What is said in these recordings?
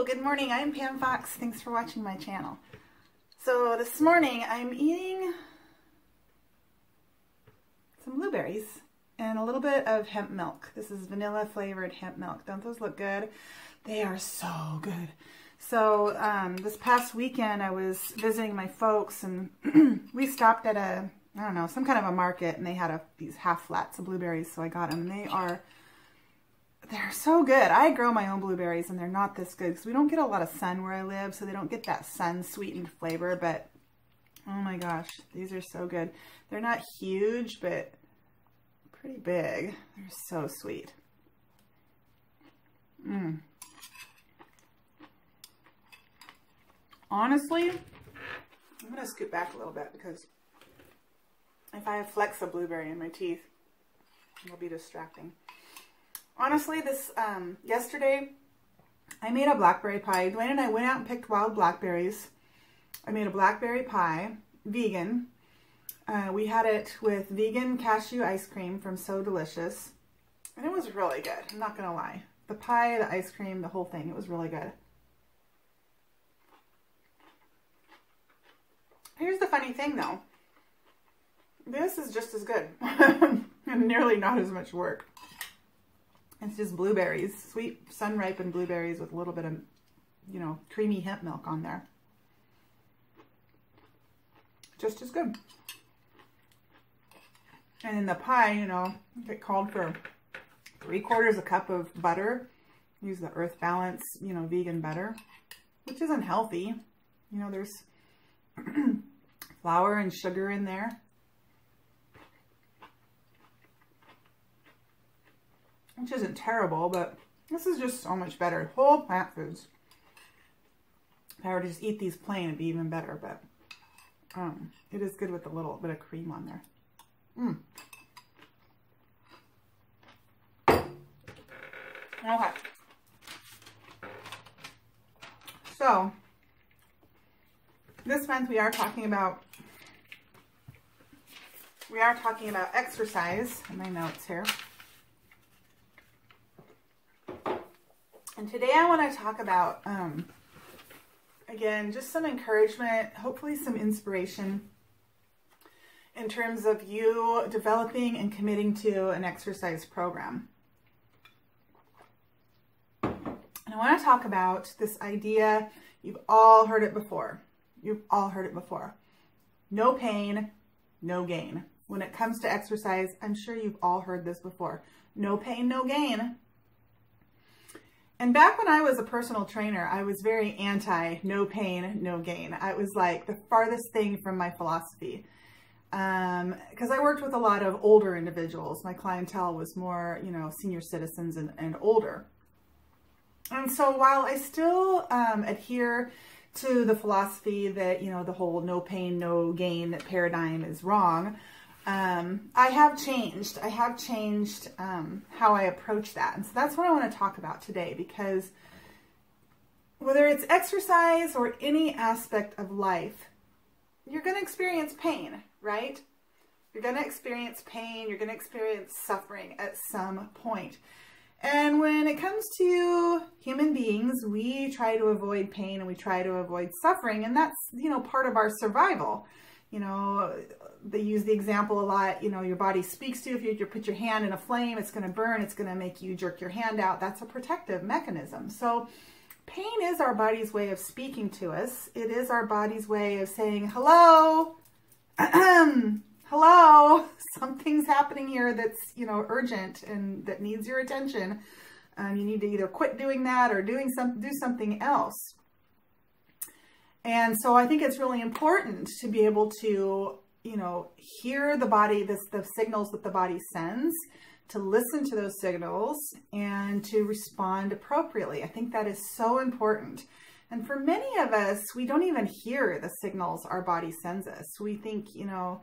good morning. I'm Pam Fox. Thanks for watching my channel. So this morning I'm eating some blueberries and a little bit of hemp milk. This is vanilla flavored hemp milk. Don't those look good? They are so good. So this past weekend I was visiting my folks and we stopped at I don't know, some kind of a market, and they had these half flats of blueberries, so I got them, and they're so good. I grow my own blueberries and they're not this good because we don't get a lot of sun where I live, so they don't get that sun sweetened flavor, but oh my gosh, these are so good. They're not huge, but pretty big. They're so sweet. Honestly, I'm going to scoot back a little bit because if I have flecks of blueberry in my teeth, it'll be distracting. Honestly, yesterday I made a blackberry pie. Dwayne and I went out and picked wild blackberries. I made a blackberry pie, vegan. We had it with vegan cashew ice cream from So Delicious. And it was really good, I'm not going to lie. The pie, the ice cream, the whole thing, it was really good. Here's the funny thing though. This is just as good and nearly not as much work. It's just blueberries, sweet sun-ripened blueberries with a little bit of, you know, creamy hemp milk on there. Just as good. And in the pie, you know, it called for 3/4 cup of butter. Use the Earth Balance, you know, vegan butter, which isn't healthy. You know, there's flour and sugar in there. Which isn't terrible, but this is just so much better. Whole plant foods. If I were to just eat these plain, it'd be even better, but it is good with a little bit of cream on there. Okay. So, this month we are talking about exercise in my notes here. And today I want to talk about, again, just some encouragement, hopefully some inspiration in terms of you developing and committing to an exercise program. And I want to talk about this idea, you've all heard it before. You've all heard it before. No pain, no gain. When it comes to exercise, I'm sure you've all heard this before. No pain, no gain. And back when I was a personal trainer, I was very anti no pain, no gain. I was like the farthest thing from my philosophy. Because I worked with a lot of older individuals. My clientele was more, you know, senior citizens and older. And so while I still adhere to the philosophy that, you know, the whole no pain, no gain paradigm is wrong, I have changed. I have changed how I approach that. And so that's what I want to talk about today, because whether it's exercise or any aspect of life, you're going to experience pain, right? You're going to experience pain. You're going to experience suffering at some point. And when it comes to human beings, we try to avoid pain and we try to avoid suffering. And that's, you know, part of our survival. You know, they use the example a lot, you know, your body speaks to you. If you put your hand in a flame, it's going to burn. It's going to make you jerk your hand out. That's a protective mechanism. So pain is our body's way of speaking to us. It is our body's way of saying, hello, hello, something's happening here that's, you know, urgent and that needs your attention. You need to either quit doing that or do something else. And so I think it's really important to be able to, you know, hear the body, the signals that the body sends, to listen to those signals and to respond appropriately. I think that is so important. And for many of us, we don't even hear the signals our body sends us. We think, you know,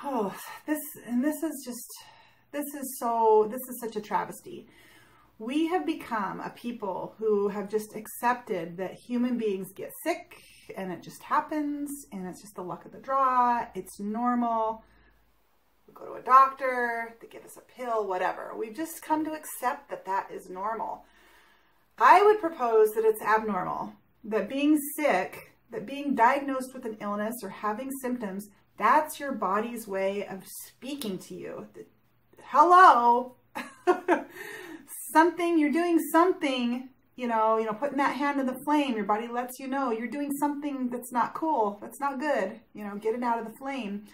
oh, this is such a travesty. We have become a people who have just accepted that human beings get sick and it just happens and it's just the luck of the draw. It's normal. We go to a doctor, they give us a pill, whatever. We've just come to accept that that is normal. I would propose that it's abnormal, that being sick, that being diagnosed with an illness or having symptoms, that's your body's way of speaking to you. Hello, something, you're doing something, putting that hand in the flame, your body lets you know you're doing something that's not cool, that's not good, get it out of the flame.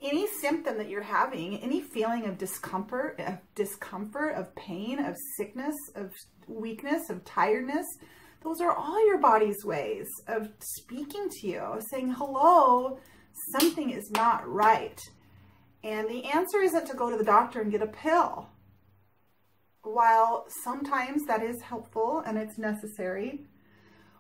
Any symptom that you're having, any feeling of discomfort, of pain, of sickness, of weakness, of tiredness, those are all your body's ways of speaking to you, saying, hello, something is not right. And the answer isn't to go to the doctor and get a pill. While sometimes that is helpful and it's necessary,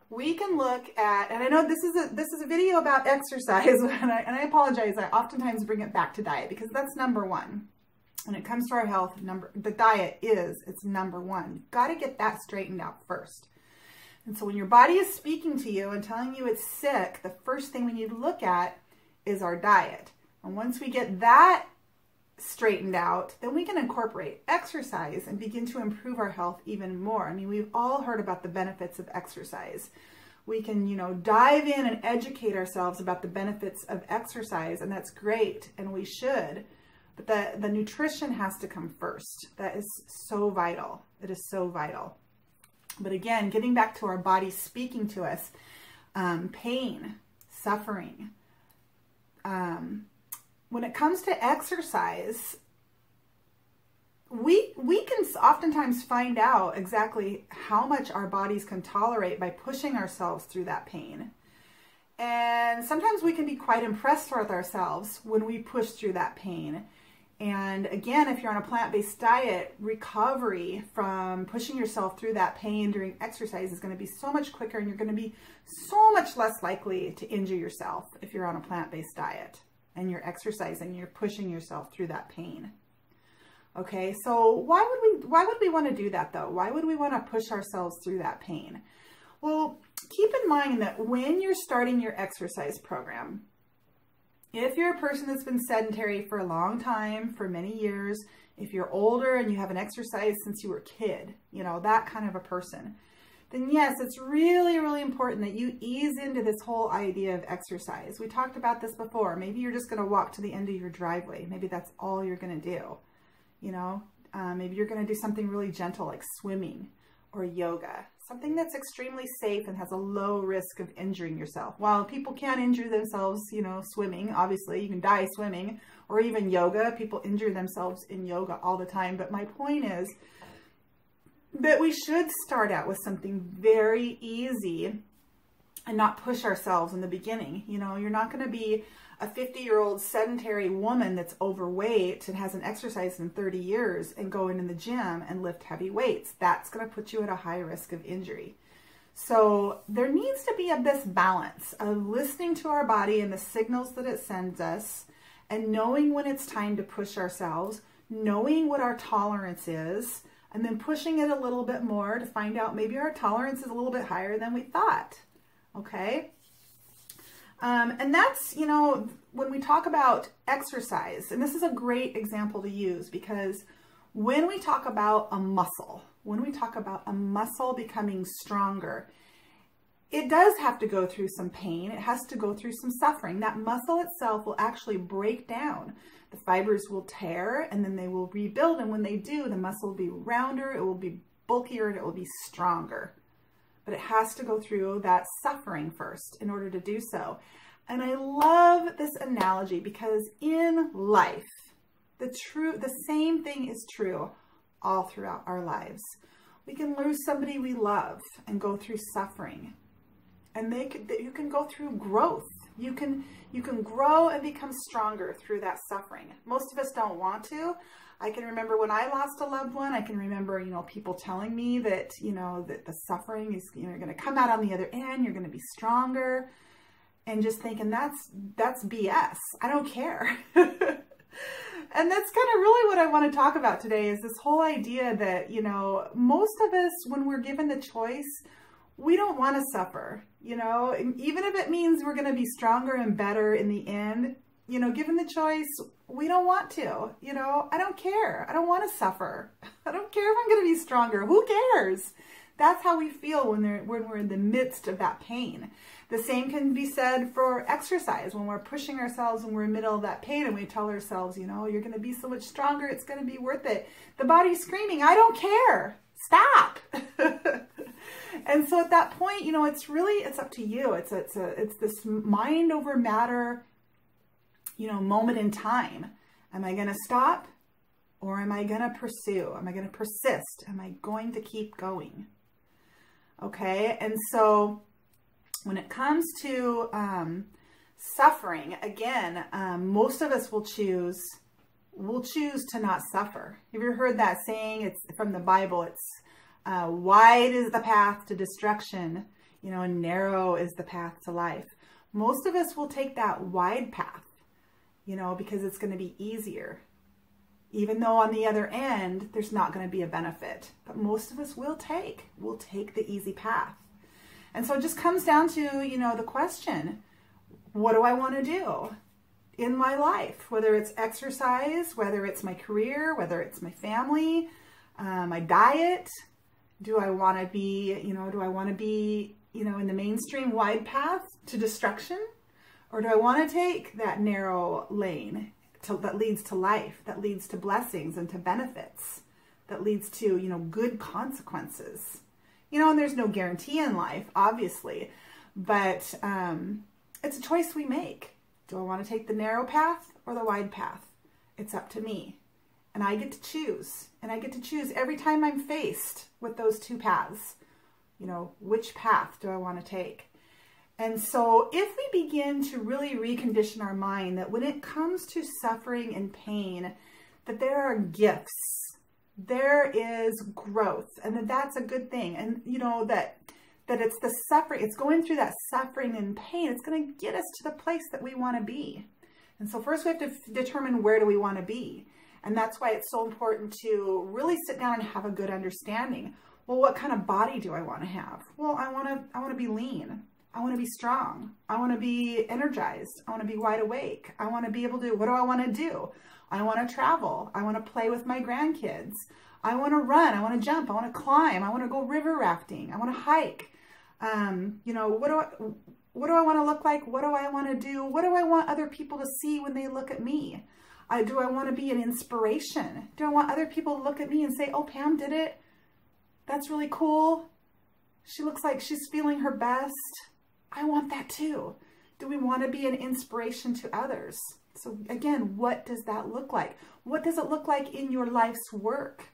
we can look at, and I know this is a video about exercise, and I apologize, I oftentimes bring it back to diet because that's number one. When it comes to our health, the diet it's number one. You've got to get that straightened out first. And so when your body is speaking to you and telling you it's sick, the first thing we need to look at is our diet. And once we get that straightened out, then we can incorporate exercise and begin to improve our health even more. I mean, we've all heard about the benefits of exercise. We can, dive in and educate ourselves about the benefits of exercise, and that's great, and we should. But the nutrition has to come first. That is so vital. It is so vital. But again, getting back to our body speaking to us, pain, suffering, when it comes to exercise, we can oftentimes find out exactly how much our bodies can tolerate by pushing ourselves through that pain. And sometimes we can be quite impressed with ourselves when we push through that pain. And again, if you're on a plant-based diet, recovery from pushing yourself through that pain during exercise is going to be so much quicker, and you're going to be so much less likely to injure yourself if you're on a plant-based diet and you're exercising, you're pushing yourself through that pain. Okay, so why would we want to do that though? Why would we want to push ourselves through that pain? Well, keep in mind that when you're starting your exercise program, if you're a person that's been sedentary for a long time, for many years, if you're older and you haven't exercised since you were a kid, that kind of a person, then yes, it's really, really important that you ease into this whole idea of exercise. We talked about this before. Maybe you're just going to walk to the end of your driveway. Maybe that's all you're going to do. Maybe you're going to do something really gentle like swimming or yoga, something that's extremely safe and has a low risk of injuring yourself. While people can injure themselves, swimming, obviously you can die swimming, or even yoga. People injure themselves in yoga all the time. But my point is that we should start out with something very easy and not push ourselves in the beginning. You're not going to be a 50-year-old sedentary woman that's overweight and hasn't exercised in 30 years and go in the gym and lift heavy weights. That's going to put you at a high risk of injury. So there needs to be this balance of listening to our body and the signals that it sends us, and knowing when it's time to push ourselves, knowing what our tolerance is, and then pushing it a little bit more to find out maybe our tolerance is a little bit higher than we thought. Okay? And that's, when we talk about exercise, and this is a great example to use, because when we talk about a muscle becoming stronger, it does have to go through some pain. It has to go through some suffering. That muscle itself will actually break down. The fibers will tear, and then they will rebuild. And when they do, the muscle will be rounder, it will be bulkier, and it will be stronger. But it has to go through that suffering first in order to do so. And I love this analogy because in life, the same thing is true all throughout our lives. We can lose somebody we love and go through suffering. And you can go through growth. You can grow and become stronger through that suffering. Most of us don't want to. I can remember when I lost a loved one, I can remember, people telling me that, that the suffering is, you're going to come out on the other end, you're going to be stronger, and just thinking that's BS. I don't care. And that's kind of really what I want to talk about today, is this whole idea that, most of us, when we're given the choice, we don't want to suffer, and even if it means we're going to be stronger and better in the end, given the choice, we don't want to, I don't care. I don't want to suffer. I don't care if I'm going to be stronger. Who cares? That's how we feel when we're in the midst of that pain. The same can be said for exercise. When we're pushing ourselves and we're in the middle of that pain and we tell ourselves, you know, you're going to be so much stronger. It's going to be worth it. The body's screaming, I don't care. Stop. And so at that point, you know, it's up to you. It's this mind over matter, you know, moment in time. Am I going to stop or am I going to pursue? Am I going to persist? Am I going to keep going? Okay. And so when it comes to suffering, again, most of us will choose to not suffer. Have you heard that saying? It's from the Bible. It's wide is the path to destruction, you know, and narrow is the path to life. Most of us will take that wide path, you know, because it's going to be easier. Even though on the other end, there's not going to be a benefit. But most of us will take the easy path. And so it just comes down to, you know, the question, what do I want to do in my life? Whether it's exercise, whether it's my career, whether it's my family, my diet. Do I want to be, you know, in the mainstream wide path to destruction? Or do I want to take that narrow lane that leads to life, that leads to blessings and to benefits, that leads to, you know, good consequences? You know, and there's no guarantee in life, obviously, but it's a choice we make. Do I want to take the narrow path or the wide path? It's up to me. And I get to choose. And I get to choose every time I'm faced with those two paths. You know, which path do I want to take? And so if we begin to really recondition our mind that when it comes to suffering and pain, that there are gifts, there is growth, and that's a good thing. And you know, that it's the suffering, it's going through that suffering and pain, it's going to get us to the place that we want to be. And so first we have to determine where do we want to be. And that's why it's so important to really sit down and have a good understanding. Well, what kind of body do I want to have? Well, I want to be lean. I want to be strong. I want to be energized. I want to be wide awake. I want to be able to, what do I want to do? I want to travel. I want to play with my grandkids. I want to run. I want to jump. I want to climb. I want to go river rafting. I want to hike. You know, what do I want to look like? What do I want to do? What do I want other people to see when they look at me? Do I want to be an inspiration? Do I want other people to look at me and say, oh, Pam did it. That's really cool. She looks like she's feeling her best. I want that too. Do we want to be an inspiration to others? So again, what does that look like? What does it look like in your life's work?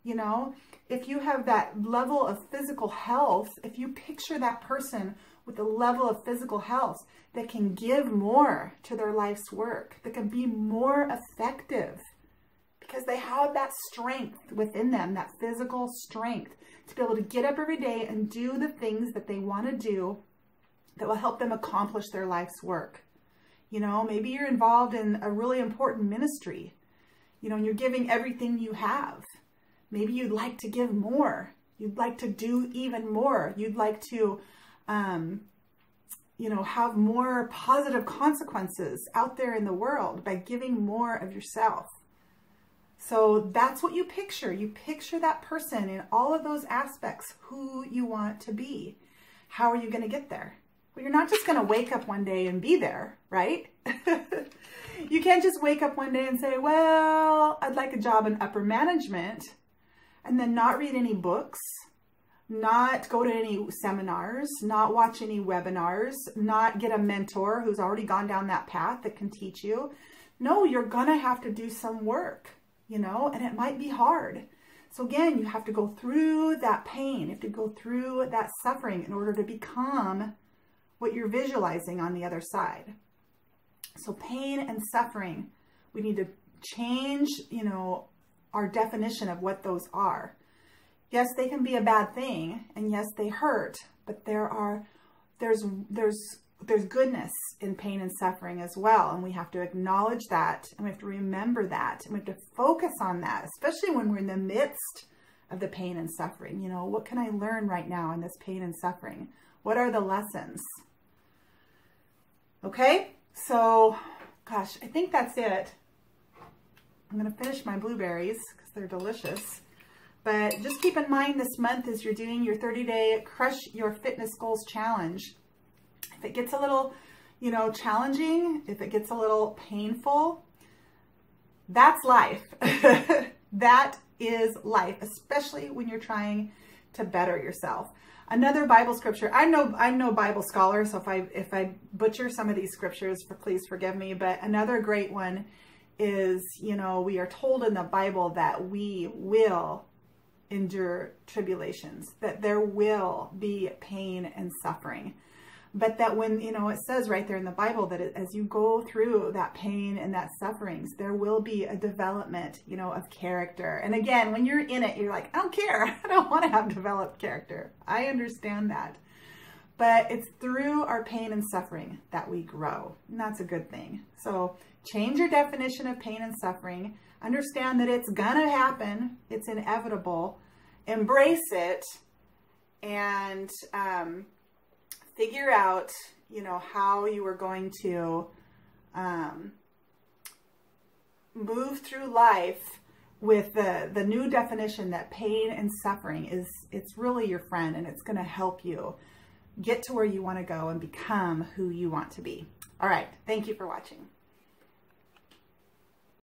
You know, if you have that level of physical health, if you picture that person with a level of physical health that can give more to their life's work, that can be more effective because they have that strength within them, that physical strength to be able to get up every day and do the things that they want to do that will help them accomplish their life's work. You know, maybe you're involved in a really important ministry, you know, and you're giving everything you have. Maybe you'd like to give more. You'd like to do even more. You'd like to, you know, have more positive consequences out there in the world by giving more of yourself. So that's what you picture. You picture that person in all of those aspects, who you want to be. How are you going to get there? Well, you're not just going to wake up one day and be there, right? You can't just wake up one day and say, well, I'd like a job in upper management, and then not read any books, not go to any seminars, not watch any webinars, not get a mentor who's already gone down that path that can teach you. No, you're going to have to do some work, you know, and it might be hard. So again, you have to go through that pain. You have to go through that suffering in order to become what you're visualizing on the other side. So pain and suffering, we need to change, you know, our definition of what those are. Yes, they can be a bad thing, and yes, they hurt, but there's goodness in pain and suffering as well, and we have to acknowledge that, and we have to remember that, and we have to focus on that, especially when we're in the midst of the pain and suffering. You know, what can I learn right now in this pain and suffering? What are the lessons? Okay, so, gosh, I think that's it. I'm going to finish my blueberries because they're delicious. But just keep in mind this month as you're doing your 30-day Crush Your Fitness Goals challenge, if it gets a little, challenging, if it gets a little painful, that's life. That is life, especially when you're trying to better yourself. Another Bible scripture, I'm no Bible scholar, so if I butcher some of these scriptures, please forgive me, but another great one is, we are told in the Bible that we will endure tribulations, that there will be pain and suffering. But that when, it says right there in the Bible that as you go through that pain and that sufferings, there will be a development, of character. And again, when you're in it, you're like, I don't care. I don't want to have developed character. I understand that. But it's through our pain and suffering that we grow. And that's a good thing. So change your definition of pain and suffering. Understand that it's gonna happen. It's inevitable. Embrace it and figure out, how you are going to move through life with the new definition that pain and suffering it's really your friend, and it's going to help you get to where you want to go and become who you want to be. All right. Thank you for watching.